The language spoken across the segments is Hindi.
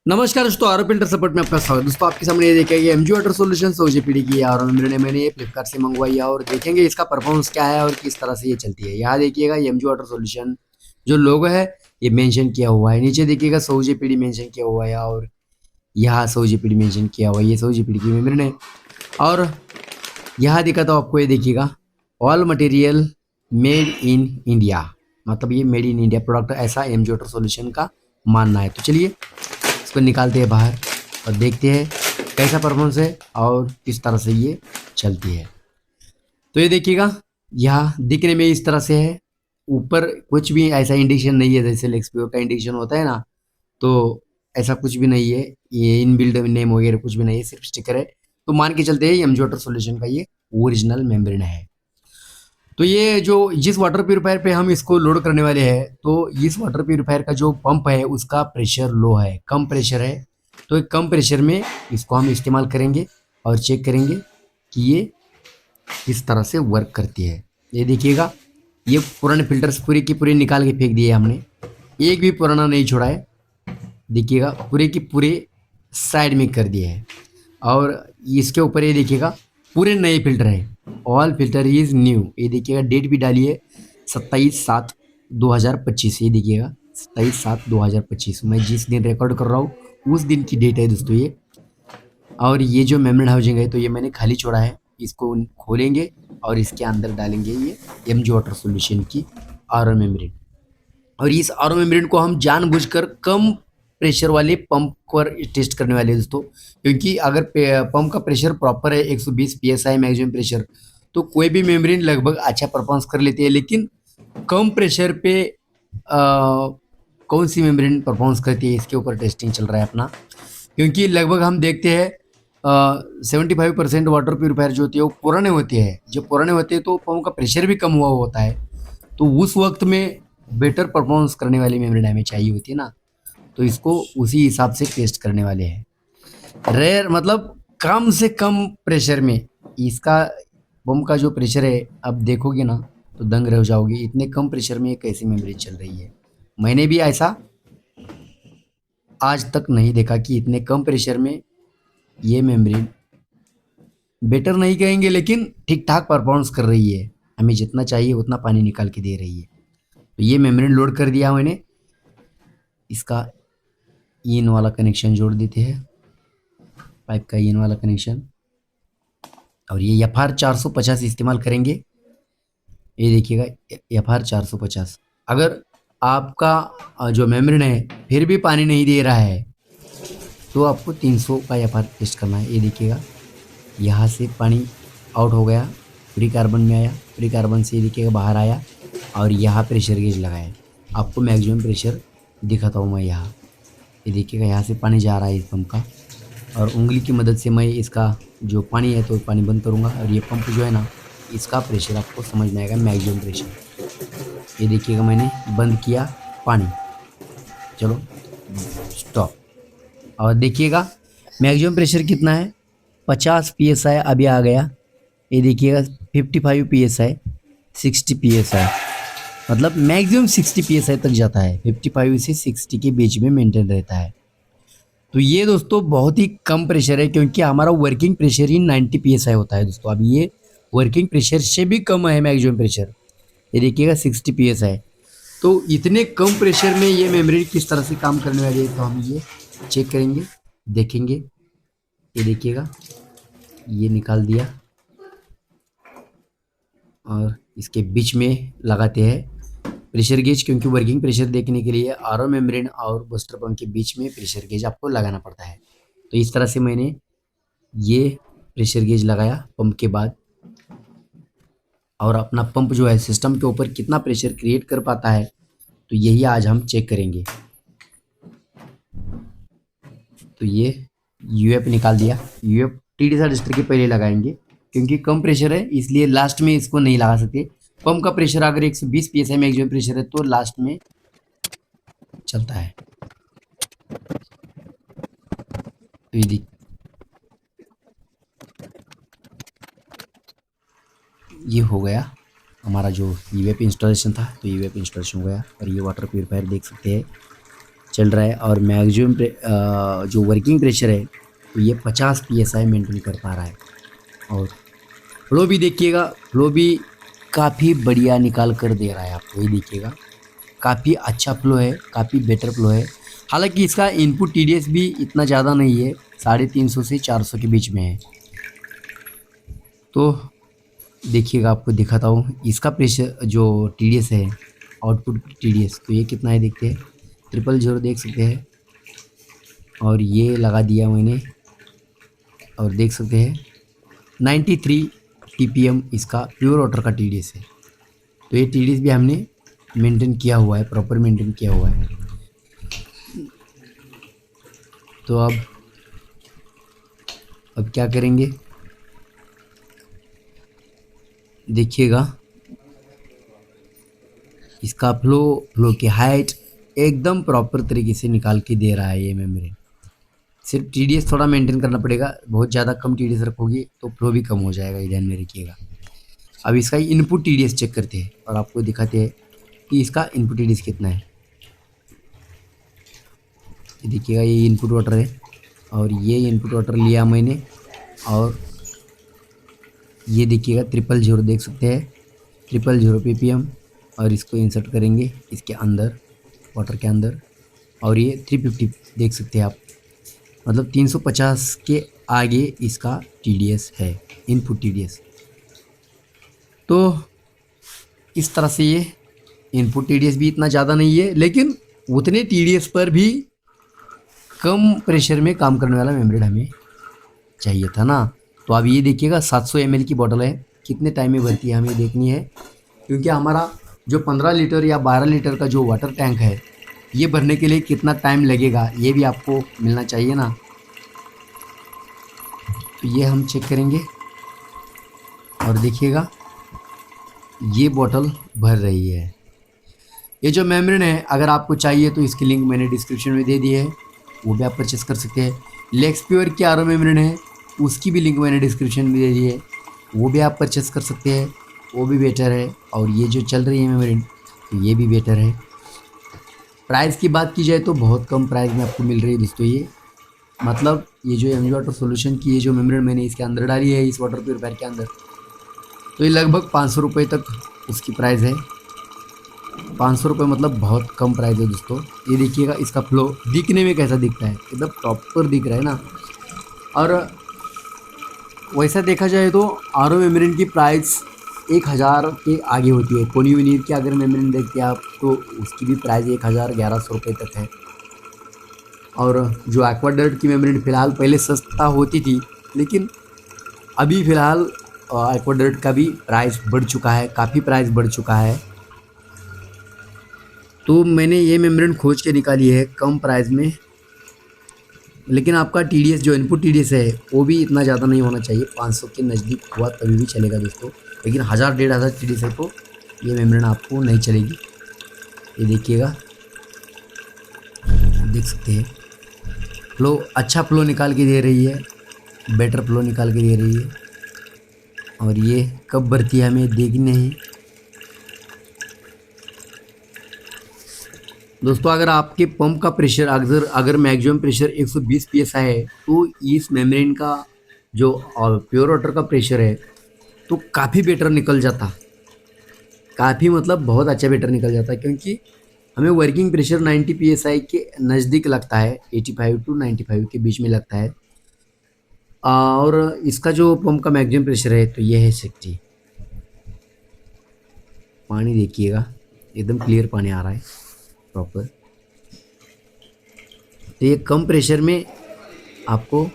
नमस्कार दोस्तों, आरोप इंटर सपोर्ट में आपका स्वागत। दोस्तों आपके सामने ये देखेंगे एमजी वाटर सॉल्यूशन ओजेपीडी की और मैंने ये फ्लिपकार्ट से मंगवाई है और देखेंगे इसका परफॉर्मेंस क्या है और किस तरह से ये चलती है। यहाँ देखिएगा एमजी वाटर सॉल्यूशन जो लोगो है ये मेंशन किया हुआ है, नीचे देखिएगा ओजेपीडी मेंशन किया हुआ है और यहाँ ओजेपीडी मेंशन किया हुआ है। ये ओजेपीडी की मेम्ब्रेन है और यहाँ दिखाता हूँ आपको, ये देखिएगा all material made in India, मतलब ये मेड इन इंडिया प्रोडक्ट ऐसा एमजी वाटर सॉल्यूशन का मानना है। तो चलिए इसको निकालते हैं बाहर और देखते हैं कैसा परफॉर्मेंस है और किस तरह से ये चलती है। तो ये देखिएगा यहाँ दिखने में इस तरह से है, ऊपर कुछ भी ऐसा इंडिकेशन नहीं है जैसे लेक्सप्योर का इंडिकेशन होता है ना, तो ऐसा कुछ भी नहीं है, ये इनबिल्ट नेम वगैरह कुछ भी नहीं है, सिर्फ स्टिकर है। तो मान के चलते हैं एमजी वाटर सॉल्यूशन का ये ओरिजिनल मेम्ब्रेन है। तो ये जो जिस वाटर प्यूरिफायर पे हम इसको लोड करने वाले हैं, तो इस वाटर प्यूरिफायर का जो पंप है उसका प्रेशर लो है, कम प्रेशर है। तो एक कम प्रेशर में इसको हम इस्तेमाल करेंगे और चेक करेंगे कि ये किस तरह से वर्क करती है। ये देखिएगा ये पुराने फिल्टर्स पूरे की पूरे निकाल के फेंक दिए हमने, एक भी पुराना नहीं छोड़ा है। देखिएगा पूरे की पूरे साइड में कर दिए हैं और इसके ऊपर ये देखिएगा पूरे नए फिल्टर है, ऑल फिल्टर इज न्यू। ये देखिएगा डेट भी डाली है 27/7/2025। ये देखिएगा 27/7/2025, मैं जिस दिन रिकॉर्ड कर रहा हूँ उस दिन की डेट है दोस्तों ये। और ये जो मेम्ब्रेन हाउसिंग है तो ये मैंने खाली छोड़ा है, इसको खोलेंगे और इसके अंदर डालेंगे ये एमजी वाटर सॉल्यूशन की आरओ मेम्ब्रेन। और इस आरओ मेम्ब्रेन को हम जानबूझकर कम प्रेशर वाले पंप पर टेस्ट करने वाले हैं दोस्तों, क्योंकि अगर पंप का प्रेशर प्रॉपर है 120 psi मैक्सिमम प्रेशर, तो कोई भी मेम्ब्रेन लगभग अच्छा परफॉर्मेंस कर लेती है। लेकिन कम प्रेशर पे कौन सी मेम्ब्रेन परफॉर्मेंस करती है इसके ऊपर टेस्टिंग चल रहा है अपना, क्योंकि लगभग हम देखते हैं 75% वाटर प्यूरिफायर जो होती है वो पुराने होते हैं। जब पुराने होते हैं तो पंप का प्रेशर भी कम हुआ होता है, तो उस वक्त में बेटर परफॉर्मेंस करने वाली मेम्ब्रेन हमें चाहिए होती है ना, तो इसको उसी हिसाब से टेस्ट करने वाले हैं। रेयर मतलब कम से कम प्रेशर में इसका पंप का जो प्रेशर है, अब देखोगे ना तो दंग रह जाओगे, इतने कम प्रेशर में कैसी मेम्ब्रेन चल रही है। मैंने भी ऐसा आज तक नहीं देखा कि इतने कम प्रेशर में ये मेम्ब्रेन, बेटर नहीं कहेंगे लेकिन ठीक ठाक परफॉर्मेंस कर रही है, हमें जितना चाहिए उतना पानी निकाल के दे रही है। तो ये मेम्ब्रेन लोड कर दिया मैंने, इसका इन वाला कनेक्शन जोड़ देते हैं, पाइप का इन वाला कनेक्शन, और ये FR 450 इस्तेमाल करेंगे। ये देखिएगा FR 450। अगर आपका जो मेम्ब्रेन है फिर भी पानी नहीं दे रहा है तो आपको 300 का FR टेस्ट करना है। ये देखिएगा यहाँ से पानी आउट हो गया, फ्री कार्बन में आया, फ्री कार्बन से ये देखिएगा बाहर आया और यहाँ प्रेशर गेज लगाया। आपको मैक्सिमम प्रेशर दिखाता हूँ मैं यहाँ, ये देखिएगा यहाँ से पानी जा रहा है इस पंप का, और उंगली की मदद से मैं इसका जो पानी है तो पानी बंद करूँगा और ये पंप जो है ना इसका प्रेशर आपको समझ में आएगा, मैक्सिमम प्रेशर। ये देखिएगा मैंने बंद किया पानी, चलो स्टॉप। और देखिएगा मैक्सिमम प्रेशर कितना है, 50 psi अभी आ गया। ये देखिएगा 55 psi, 60 psi, मतलब मैक्सिमम 60 psi तक जाता है, 55 से 60 के बीच में मेंटेन रहता है। तो ये दोस्तों बहुत ही कम प्रेशर है, क्योंकि हमारा वर्किंग प्रेशर ही 90 psi होता है दोस्तों। अब ये वर्किंग प्रेशर से भी कम है मैक्सिमम प्रेशर, ये देखिएगा 60 psi। तो इतने कम प्रेशर में ये मेम्ब्रेन किस तरह से काम करने वाली है तो हम ये चेक करेंगे, देखेंगे। ये देखिएगा ये निकाल दिया और इसके बीच में लगाते हैं प्रेशर गेज, क्योंकि वर्किंग प्रेशर देखने के लिए आरओ मेम्ब्रेन और बूस्टर पंप के बीच में प्रेशर गेज आपको लगाना पड़ता है। तो इस तरह से मैंने ये प्रेशर गेज लगाया पंप के बाद, और अपना पंप जो है सिस्टम के ऊपर कितना प्रेशर क्रिएट कर पाता है तो यही आज हम चेक करेंगे। तो ये यूएफ निकाल दिया, यूएफ टीडी रजिस्टर के पहले लगाएंगे, क्योंकि कम प्रेशर है इसलिए लास्ट में इसको नहीं लगा सकते। पंप का प्रेशर अगर 120 psi मैक्सिमम प्रेशर है तो लास्ट में चलता है। तो ये हो गया हमारा जो यूएफ इंस्टॉलेशन था, तो यूएफ इंस्टॉलेशन हो गया। और ये वाटर प्यूरिफायर देख सकते हैं चल रहा है और मैक्सिमम जो वर्किंग प्रेशर है तो ये 50 PSI मेंटेन कर पा रहा है। और फ्लो भी देखिएगा, फ्लो भी काफ़ी बढ़िया निकाल कर दे रहा है आपको, ये देखिएगा काफ़ी अच्छा फ्लो है, काफ़ी बेटर फ्लो है। हालांकि इसका इनपुट TDS भी इतना ज़्यादा नहीं है, 350 से 400 के बीच में है। तो देखिएगा आपको दिखाता हूँ इसका प्रेशर जो TDS है, आउटपुट TDS, तो ये कितना है देखते हैं, 000 देख सकते हैं। और ये लगा दिया मैंने और देख सकते हैं 93 TPM इसका प्योर वाटर का TDS है। तो ये TDS भी हमने मेंटेन किया हुआ है, प्रॉपर मेंटेन किया हुआ है। तो अब क्या करेंगे देखिएगा, इसका फ्लो की हाइट एकदम प्रॉपर तरीके से निकाल के दे रहा है ये मेम्ब्रेन। सिर्फ TDS थोड़ा मेंटेन करना पड़ेगा, बहुत ज़्यादा कम TDS रखोगे तो फ्लो भी कम हो जाएगा, ये ध्यान में रखिएगा। अब इसका इनपुट TDS चेक करते हैं और आपको दिखाते हैं कि इसका इनपुट TDS कितना है। ये देखिएगा ये इनपुट वाटर है और ये इनपुट वाटर लिया मैंने और ये देखिएगा 000 देख सकते हैं, 000 PPM। और इसको इंसर्ट करेंगे इसके अंदर, वाटर के अंदर, और ये 350 देख सकते हैं आप, मतलब 350 के आगे इसका TDS है, इनपुट TDS। तो इस तरह से ये इनपुट TDS भी इतना ज़्यादा नहीं है, लेकिन उतने TDS पर भी कम प्रेशर में काम करने वाला मेम्ब्रेन हमें चाहिए था ना। तो अब ये देखिएगा 700 ml की बोतल है, कितने टाइम में भरती है हमें देखनी है, क्योंकि हमारा जो 15 लीटर या 12 लीटर का जो वाटर टैंक है ये भरने के लिए कितना टाइम लगेगा ये भी आपको मिलना चाहिए ना। तो ये हम चेक करेंगे और देखिएगा ये बोतल भर रही है। ये जो मेम्ब्रेन है अगर आपको चाहिए तो इसकी लिंक मैंने डिस्क्रिप्शन में दे दी है, वो भी आप परचेस कर सकते हैं। लेक्सप्योर की RO मेम्ब्रेन है, उसकी भी लिंक मैंने डिस्क्रिप्शन में दे दी है, वो भी आप परचेस कर सकते हैं, वो भी बेटर है। और ये जो चल रही है मेम्ब्रेन तो ये भी बेटर है। प्राइस की बात की जाए तो बहुत कम प्राइस में आपको मिल रही है दोस्तों। ये मतलब ये जो MG वाटर सॉल्यूशन की ये जो मेम्ब्रेन मैंने इसके अंदर डाली है, इस वाटर प्योरीफायर के अंदर, तो ये लगभग 500 रुपये तक उसकी प्राइस है। 500 रुपये मतलब बहुत कम प्राइस है दोस्तों। ये देखिएगा इसका फ्लो दिखने में कैसा दिखता है, एकदम प्रॉपर दिख रहा है ना। और वैसा देखा जाए तो RO मेम्ब्रेन की प्राइस 1000 के आगे होती है। कोनियोनियर की अगर मेम्ब्रेन देखते हैं आप तो उसकी भी प्राइस 1100 रुपये तक है। और जो एक्वाडर्ट की मेम्ब्रेन फ़िलहाल पहले सस्ता होती थी, लेकिन अभी फ़िलहाल एक्वाडर्ट का भी प्राइस बढ़ चुका है, काफ़ी प्राइस बढ़ चुका है। तो मैंने ये मेम्ब्रेन खोज के निकाली है कम प्राइस में, लेकिन आपका TDS जो इनपुट TDS है वो भी इतना ज़्यादा नहीं होना चाहिए, 500 के नज़दीक हुआ तभी भी चलेगा दोस्तों। लेकिन 1000-1500 TDS है तो ये मेम्ब्रेन आपको नहीं चलेगी। ये देखिएगा, देख सकते हैं फ्लो, अच्छा फ्लो निकाल के दे रही है, बेटर फ्लो निकाल के दे रही है। और ये कब भरती है हमें देखनी है दोस्तों। अगर आपके पंप का प्रेशर अगर मैक्सिमम प्रेशर 120 PSI है तो इस मेम्ब्रेन का जो प्योर वाटर का प्रेशर है तो काफ़ी बेटर निकल जाता, काफ़ी मतलब बहुत अच्छा बेटर निकल जाता है, क्योंकि हमें वर्किंग प्रेशर 90 PSI के नज़दीक लगता है, 85 to 95 के बीच में लगता है। और इसका जो पंप का मैक्सिमम प्रेशर है तो ये है 60। पानी देखिएगा एकदम क्लियर पानी आ रहा है प्रॉपर। तो ये कम प्रेशर में आपको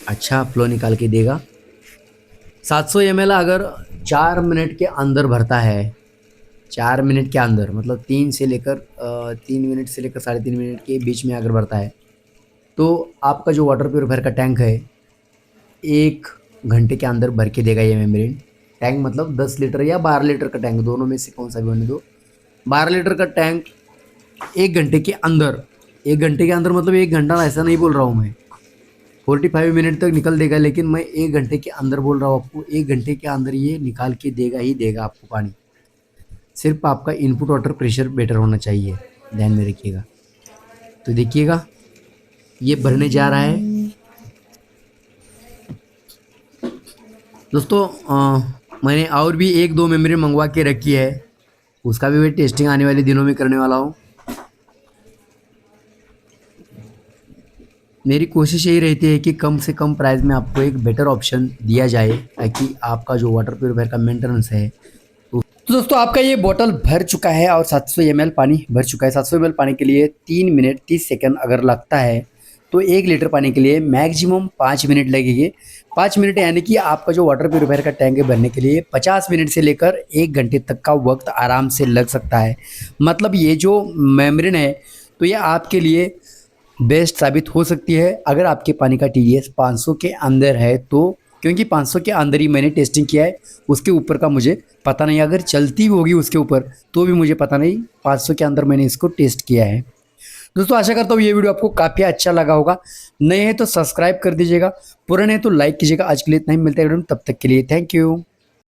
अच्छा फ्लो निकाल के देगा। 700 ml अगर 4 मिनट के अंदर भरता है, 4 मिनट के अंदर मतलब 3 मिनट से लेकर 3.5 मिनट के बीच में अगर भरता है तो आपका जो वाटर प्योरीफायर का टैंक है 1 घंटे के अंदर भर के देगा ये मेम्ब्रेन। टैंक मतलब 10 लीटर या 12 लीटर का टैंक, दोनों में से कौन सा भी होने दो। 12 लीटर का टैंक 1 घंटे के अंदर, 1 घंटे के अंदर मतलब 1 घंटा ऐसा नहीं बोल रहा हूँ मैं, 45 मिनट तक निकल देगा, लेकिन मैं 1 घंटे के अंदर बोल रहा हूँ आपको। 1 घंटे के अंदर ये निकाल के देगा ही देगा आपको पानी। सिर्फ आपका इनपुट वाटर प्रेशर बेटर होना चाहिए, ध्यान में रखिएगा। तो देखिएगा ये भरने जा रहा है दोस्तों। मैंने और भी एक दो मेमोरी मंगवा के रखी है, उसका भी मैं टेस्टिंग आने वाले दिनों में करने वाला हूँ। मेरी कोशिश यही रहती है कि कम से कम प्राइस में आपको एक बेटर ऑप्शन दिया जाए, ताकि आपका जो वाटर प्योरीफायर का मेंटेनेंस है। तो दोस्तों आपका ये बोतल भर चुका है और 700 ml पानी भर चुका है। 700 ml पानी के लिए 3 मिनट 30 सेकंड अगर लगता है तो 1 लीटर पानी के लिए मैक्सिमम 5 मिनट लगेंगे। 5 मिनट यानी कि आपका जो वाटर प्योरीफायर का टैंक है भरने के लिए 50 मिनट से लेकर 1 घंटे तक का वक्त आराम से लग सकता है। मतलब ये जो मेम्ब्रेन है तो ये आपके लिए बेस्ट साबित हो सकती है अगर आपके पानी का TDS 500 के अंदर है तो, क्योंकि 500 के अंदर ही मैंने टेस्टिंग किया है, उसके ऊपर का मुझे पता नहीं। अगर चलती भी होगी उसके ऊपर तो भी मुझे पता नहीं, 500 के अंदर मैंने इसको टेस्ट किया है। दोस्तों आशा करता हूँ ये वीडियो आपको काफ़ी अच्छा लगा होगा। नए हैं तो सब्सक्राइब कर दीजिएगा, पुराने हैं तो लाइक कीजिएगा। आज के लिए इतना ही, मिलते हैं वीडियो में, तब तक के लिए थैंक यू।